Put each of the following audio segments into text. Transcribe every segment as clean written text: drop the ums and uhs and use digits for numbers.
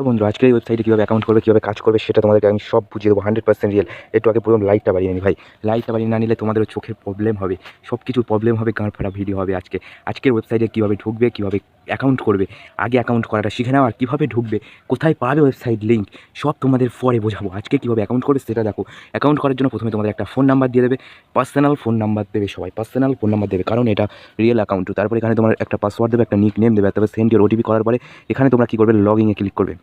বন্ধু, আজকের এই ওয়েবসাইটে কীভাবে অ্যাকাউন্ট করবে, কীভাবে কাজ করবে সেটা তোমাদেরকে আমি সব বুঝিয়ে দেবো 100% রিয়েল। একটু আগে প্রথম লাইটটা বাড়িয়ে নিই ভাই। লাইটটা বাড়িয়ে না নিলে তোমাদের চোখের প্রবলেম হবে, সব কিছুর প্রবলেম হবে, গাঁড় ফাটা ভিডিও হবে আজকের ওয়েবসাইটে কীভাবে ঢুকবে, কীভাবে অ্যাকাউন্ট করবে, আগে অ্যাকাউন্ট করাটা শিখে নাও, আর কীভাবে ঢুকবে, কোথায় পাবে ওয়েবসাইট লিঙ্ক, সব তোমাদের পরে বোঝাবো। আজকে কীভাবে অ্যাকাউন্ট করবে সেটা দেখো। অ্যাকাউন্ট করার জন্য প্রথমে তোমাদের একটা ফোন নাম্বার দিয়ে দেবে, পার্সোনাল ফোন নাম্বার দেবে, সবাই পার্সোনাল ফোন নাম্বার দেবে, কারণ এটা রিয়েল অ্যাকাউন্ট। তারপরে এখানে তোমার একটা পাসওয়ার্ড দেবে, একটা নিক নেম দেবে, তারপরে সেন্ড ইওর ওটিপি করার পরে এখানে তোমরা কী করবে, লগইনে ক্লিক করবে।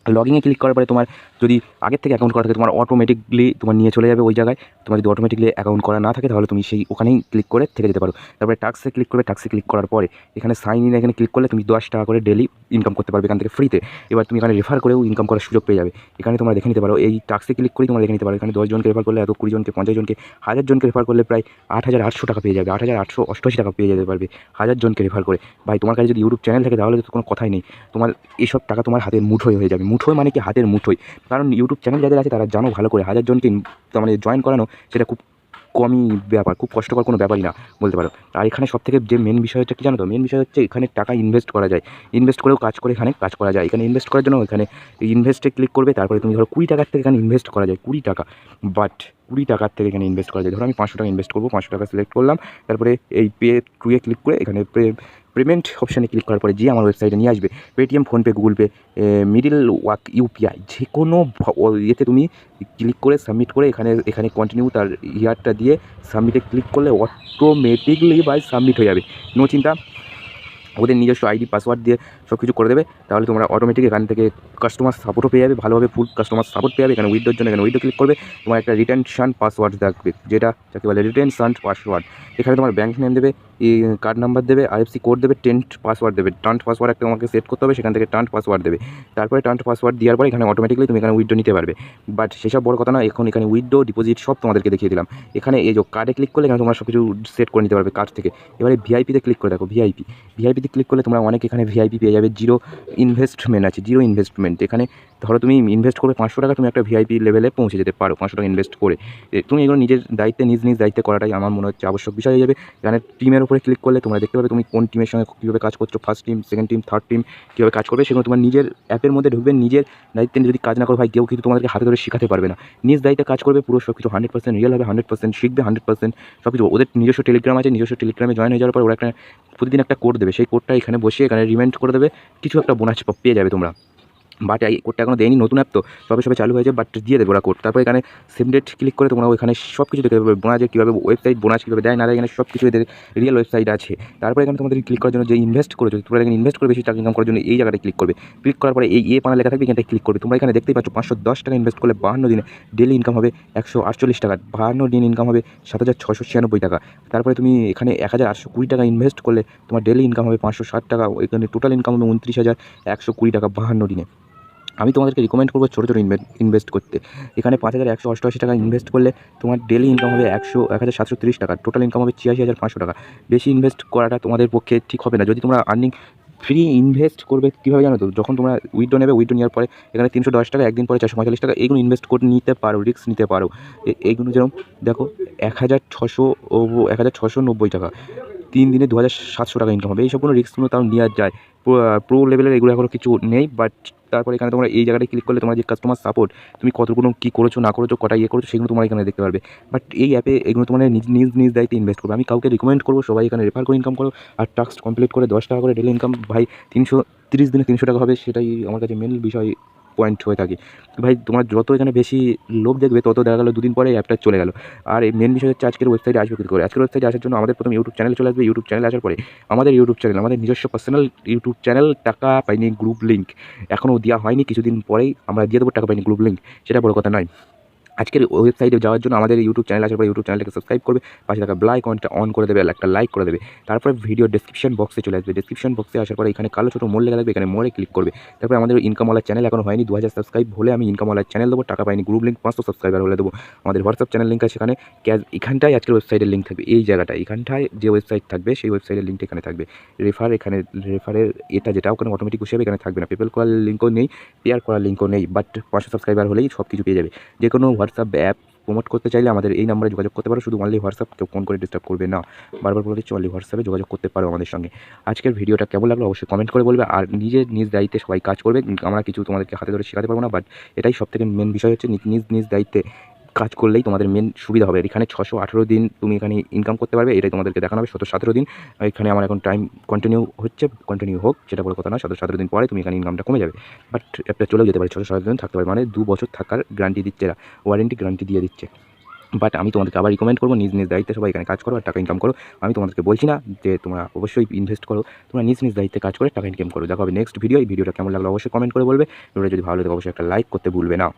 লগইনে ক্লিক করার পরে তোমার যদি আগের থেকে অ্যাকাউন্ট করা থাকে তোমার অটোমেটিকলি তোমার নিয়ে চলে যাবে ওই জায়গায়। তোমার যদি অটোমেটিকলি অ্যাকাউন্ট করা না থাকে তাহলে তুমি সেই ওখানেই ক্লিক করে থেকে যেতে পারো। তারপরে টাস্কে ক্লিক করবে, টাস্কে ক্লিক করার পরে এখানে সাইন ইন এখানে ক্লিক করলে তুমি 10 টাকা করে ডেলি ইনকাম করতে পারবে এখান থেকে ফ্রিতে। এবার তুমি এখানে রেফার করেও ইনকাম করার সুযোগ পেয়ে যাবে। এখানে তোমরা দেখে নিতে পারো, এই টাস্কে ক্লিক করেই তোমরা দেখে নিতে পারো এখানে 10 জনকে রেফার করলে এত, 20 জনকে, 50 জনকে, 1000 জনকে রেফার করলে প্রায় 8800 টাকা পেয়ে যাবে, 8888 টাকা পেয়ে যেতে পারবে 1000 জনকে রেফার করে। ভাই তোমার কাছে যদি ইউটিউব চ্যানেল থাকে তাহলে তো কোনো কথাই নেই, তোমার এইসব টাকা তোমার হাতের মুঠোয় হয়ে যাবে। মুঠোয় মানে কি, হাতের মুঠোয়। কারণ ইউটিউব চ্যানেল যাদের আছে তারা জানো ভালো করে, 1000 জনকে মানে জয়েন করানো সেটা খুব কমই ব্যাপার, খুব কষ্টকর কোনো ব্যাপারই না বলতে পারো। আর এখানে সবথেকে যে মেন বিষয় হচ্ছে কি জানো তো, মেন বিষয় হচ্ছে এখানে টাকা ইনভেস্ট করা যায়, ইনভেস্ট করেও কাজ করে এখানে কাজ করা যায়। এখানে ইনভেস্ট করার জন্য এখানে ইনভেস্টে ক্লিক করবে, তারপরে তুমি ধরো 20 টাকার থেকে এখানে ইনভেস্ট করা যায়, 20 টাকা। বাট 20 টাকার থেকে এখানে ইনভেস্ট করা যায়। ধরো আমি 500 টাকা ইনভেস্ট করবো, 500 টাকা সিলেক্ট করলাম, তারপরে এই পে টুয়ে ক্লিক করে এখানে পেমেন্ট অপশানে ক্লিক করার পরে যে আমার ওয়েবসাইটে নিয়ে আসবে। Paytm, PhonePe, Google pay, middle walk, UPI, যে কোনো ইয়েতে তুমি ক্লিক করে সাবমিট করে এখানে কন্টিনিউ তার ইয়ারটা দিয়ে সাবমিটে ক্লিক করলে অটোমেটিকলি বাই সাবমিট হয়ে যাবে। নো চিন্তা, ওদের নিজস্ব আইডি পাসওয়ার্ড দিয়ে সব কিছু করে দেবে। তাহলে তোমরা অটোমেটিক এখান থেকে কাস্টমার সাপোর্টও পেয়ে যাবে, ভালোভাবে ফুল কাস্টমার সাপোর্ট পেয়ে যাবে। এখানে উইথড্রোর জন্য এখানে উইথড্রো ক্লিক করবে, তোমার একটা রিটেনশন পাসওয়ার্ড থাকবে, যেটা যাকে বলে রিটেনশন পাসওয়ার্ড। এখানে তোমার ব্যাঙ্ক নেম দেবে, কার্ড নাম্বার দেবে, আইএফসি কোড দেবে, টেন্ট পাসওয়ার্ড দেবে। টান্ট পাসওয়ার্ড একটা তোমাকে সেট করতে হবে, সেখান থেকে টান্ট পাসওয়ার্ড দেবে। তারপরে টান্ট পাসওয়ার্ড দেওয়ার পরে এখানে অটোমেটিকলি তুমি এখানে উইথড্রো নিতে পারবে। বাট সেসব বড় কথা না, এখন এখানে উইথড্রো, ডিপোজিট সব তোমাদেরকে দেখিয়ে দিলাম। এখানে এই যে কার্ডে ক্লিক করলে এখানে তোমরা সব কিছু সেট করে নিতে পারবে কার্ড থেকে। এবারে ভিআইপিতে ক্লিক করে দেখো, ভিআইপিতে ক্লিক করলে তোমরা অনেক এখানে ভিআইপি পেয়ে যাবে। জিরো ইনভেস্টমেন্ট আছে, জিরো ইনভেস্টমেন্ট। এখানে ধরো তুমি ইনভেস্ট করবে 500 টাকা, তুমি একটা ভিআইপি লেভেলে পৌঁছে যেতে পারো 500 টাকা ইনভেস্ট করে। তুমি এগুলো নিজের দায়িত্বে নিজ দায়িত্বে করাটাই আমার মনে হচ্ছে আবশ্যক বিষয় হয়ে যাবে। এখানে টিমের উপরে ক্লিক করলে তোমরা দেখতে পাবে তুমি কোন টিমের সঙ্গে কীভাবে কাজ করছো, first team, second team, third team, কীভাবে কাজ করবে সেগুলো তোমার নিজের অ্যাপের মধ্যে ঢুকবে। নিজের দায়িত্বে যদি কাজ না করো ভাই, কেউ কিন্তু তোমাদেরকে হাতে ধরে শেখাতে পারবে না। নিজ দায়িত্বে কাজ করবে, পুরো সব কিছু 100% রিয়েল হবে, 100% শিখবে, 100% সব কিছু। ওদের নিজস্ব টেলিগ্রাম আছে, নিজস্ব টেলিগ্রামে জয়েন হয়ে যাওয়ার পর ওরা একটা প্রতিদিন একটা কোড দেবে, সেই কোডটা এখানে বসে এখানে রিমাইন্ড করে দেবে, কিছু একটা বোনাস পেয়ে যাবে তোমরা। বাট এই কোডটা এখনো দেয়নি, নতুন অ্যাপ তো সবে চালু হয়েছে, বাট দিয়ে দেবে ওরা কোড। তারপর এখানে সেম ডেট ক্লিক করে তোমরা ওইখানে সব কিছু দেখতে পাবে, বোনাসে কীভাবে ওয়েবসাইট বোনাস কীভাবে দেয় না দেয়, এখানে সব কিছু এদের রিয়েল ওয়েবসাইট আছে। তারপরে এখানে তোমাদের ক্লিক করার জন্য যে ইনভেস্ট করেছো, তোমরা এখানে ইনভেস্ট করে বেশি টাকা ইনকাম করার জন্য এই জায়গাটা ক্লিক করবে। ক্লিক করার পরে এই পানা লেখা থাকবে, এখানটা ক্লিক করবে। তোমরা এখানে দেখতেই পাচ্ছ 510 টাকা ইনভেস্ট করলে 52 দিনে ডেলি ইনকাম হবে 148 টাকা, 52 দিন ইনকাম হবে 7696 টাকা। তারপরে তুমি এখানে 1820 টাকা ইনভেস্ট করলে তোমার ডেলি ইনকাম হবে 560 টাকা, এখানে টোটাল ইনকাম হবে 29,120 টাকা 52 দিনে। আমি তোমাদেরকে রিকমেন্ড করবো ছোটো ইনভেস্ট করতে। এখানে 5188 টাকা ইনভেস্ট করলে তোমার ডেলি ইনকাম হবে 1730 টাকা, টোটাল ইনকাম হবে 86,500 টাকা। বেশি ইনভেস্ট করাটা তোমাদের পক্ষে ঠিক হবে না। যদি তোমরা আর্নিং ফ্রি ইনভেস্ট করবে কীভাবে জানো তো, যখন তোমরা উইথড্রো নেবে, উইথড্রো নেওয়ার পরে এখানে 310 টাকা, একদিন পরে 445 টাকা, এইগুলো ইনভেস্ট করে নিতে পারো, রিস্ক নিতে পারো। এইগুলো যেরকম দেখো 1690 টাকা, 3 দিনে 2700 টাকা ইনকাম হবে। এইসব কোনো রিস্কগুলো তাও নেওয়া যায়। প্রো লেভেলের এগুলো এখনও কিছু নেই। বাট তারপরে এখানে তোমরা এই জায়গাটায় ক্লিক করলে তোমরা যে কাস্টমার সাপোর্ট, তুমি কতগুলো কী করেছো না করেছো, কটা করেছো, সেগুলো তোমরা এখানে দেখতে পারবে। বাট এই অ্যাপে এগুলো তোমার নিজ দায়িত্বে ইনভেস্ট করবে। আমি কাউকে রিকমেন্ড করবো সবাই এখানে রেফার করে ইনকাম করো, আর টাস্ক কমপ্লিট করে 10 টাকা করে ডেলি ইনকাম। ভাই 330 দিনে 300 টাকা হবে, সেটাই আমার কাছে মেন বিষয় পয়েন্ট হয়ে থাকে। ভাই তোমার যত এখানে বেশি লোভ দেখবে তত দেখা গেলো 2 দিন পরে অ্যাপটা চলে গেল। আর এই মেন বিষয় হচ্ছে আজকের ওয়েবসাইটে আসবে কী করে। আজকের ওয়েবসাইটে আসার জন্য আমাদের প্রথমে ইউটিউব চ্যানেলে চলে আসবে। ইউটিউব চ্যানেলে আসার পরে আমাদের নিজস্ব পার্সোনাল ইউটিউব চ্যানেল, টাকা পাইনি গ্রুপ লিঙ্ক এখনও দেওয়া হয়নি, কিছুদিন পরেই আমরা দিয়ে দেবো টাকা পাইনি গ্রুপ লিঙ্ক, সেটা বড় কথা নয়। আজকের ওয়েবসাইটে যাওয়ার জন্য আমাদের ইউটিউব চ্যানেল আসার পরে ইউটিউব চ্যানেলটাকে সাবস্ক্রাইব করবে, পাশে থাকা বেল আইকনটা অন করে দেবে, একটা লাইক করে দেবে। তারপরে ভিডিও ডেসক্রিপশন বক্সে চলে আসবে। ডেসক্রিপশন বক্সে আসার পরে এখানে কালো ছোটো মোড় লেখা থাকবে, এখানে মোড়ে ক্লিক করবে। তারপরে আমাদের ইনকামওয়ালা চ্যানেল এখনও হয়নি, 2000 সাবস্ক্রাইব হলে আমি ইনকামওয়ালা চ্যানেল দেবো, টাকা পাইনি গ্রুপ লিঙ্ক 500 সাবস্ক্রাইবার হলে দেবো। আমাদের হোয়াটসঅ্যাপ চ্যানেল লিঙ্ক আছে সেখানে, এখানটায় আজকের ওয়েবসাইটের লিঙ্ক থাকবে, এই জায়গাটায় এখানটায় যে ওয়েবসাইট থাকবে সেই ওয়েবসাইটের লিঙ্কটা এখানে থাকবে। এখানে রেফারের এটা যেটা ওখানে অটোমেটিক হিসেবে এখানে থাকবে না, পেপেল করার লিঙ্কও নেই, পেয়ার করার লিঙ্কও নেই। বাট 500 সাবস্ক্রাইবার হলেই সব কিছু পেয়ে যাবে। যে কোনো হোয়াটসঅ্যাপ অ্যাপ প্রমোট করতে চাইলে আমাদের এই নাম্বারে যোগাযোগ করতে পারো, শুধু অনলি হোয়াটসঅ্যাপ, কেউ ফোন করে ডিস্টার্ব করবে না। বারবার বলে দিচ্ছি, অনলি হোয়াটসঅ্যাপে যোগাযোগ করতে পারো আমাদের সঙ্গে। আজকের ভিডিওটা কেমন লাগলো অবশ্যই কমেন্ট করে বলবে। আর নিজ দায়িত্বে সবাই কাজ করবে, আমরা কিছু তোমাদেরকে হাতে ধরে শেখাতে পারবো না, বাট এটাই সবথেকে মেন বিষয় হচ্ছে নিজ দায়িত্বে কাজ করলেই তোমাদের মেন সুবিধা হবে। এখানে 618 দিন তুমি এখানে ইনকাম করতে পারবে, এটাই তোমাদেরকে দেখানো হবে। 17 দিন এখানে আমার এখন টাইম কন্টিনিউ হোক সেটা বড় কথা না, 17 দিন পরে তুমি এখানে ইনকামটা কমে যাবে, বাট একটা চলেও যেতে পারে। 17 দিন থাকতে পারে, মানে 2 বছর থাকার গ্যারান্টি দিচ্ছে, এরা ওয়ারেন্টি গ্যারান্টি দিয়ে দিচ্ছে। বাট আমি তোমাদেরকে আবার রিকমেন্ড করবো, নিজ দায়িত্বে সবাই এখানে কাজ করো আর টাকা ইনকাম করো। আমি তোমাদেরকে বলছি না যে তোমরা অবশ্যই ইনভেস্ট করো, তোমরা নিজ দায়িত্বে কাজ করে টাকা ইনকাম করো। দেখা হবে নেক্সট ভিডিও। এই ভিডিওটা কেমন লাগলো অবশ্যই কমেন্ট করে বলবে। ভিডিওটা যদি ভালো লাগে অবশ্যই একটা লাইক করতে ভুলবে না।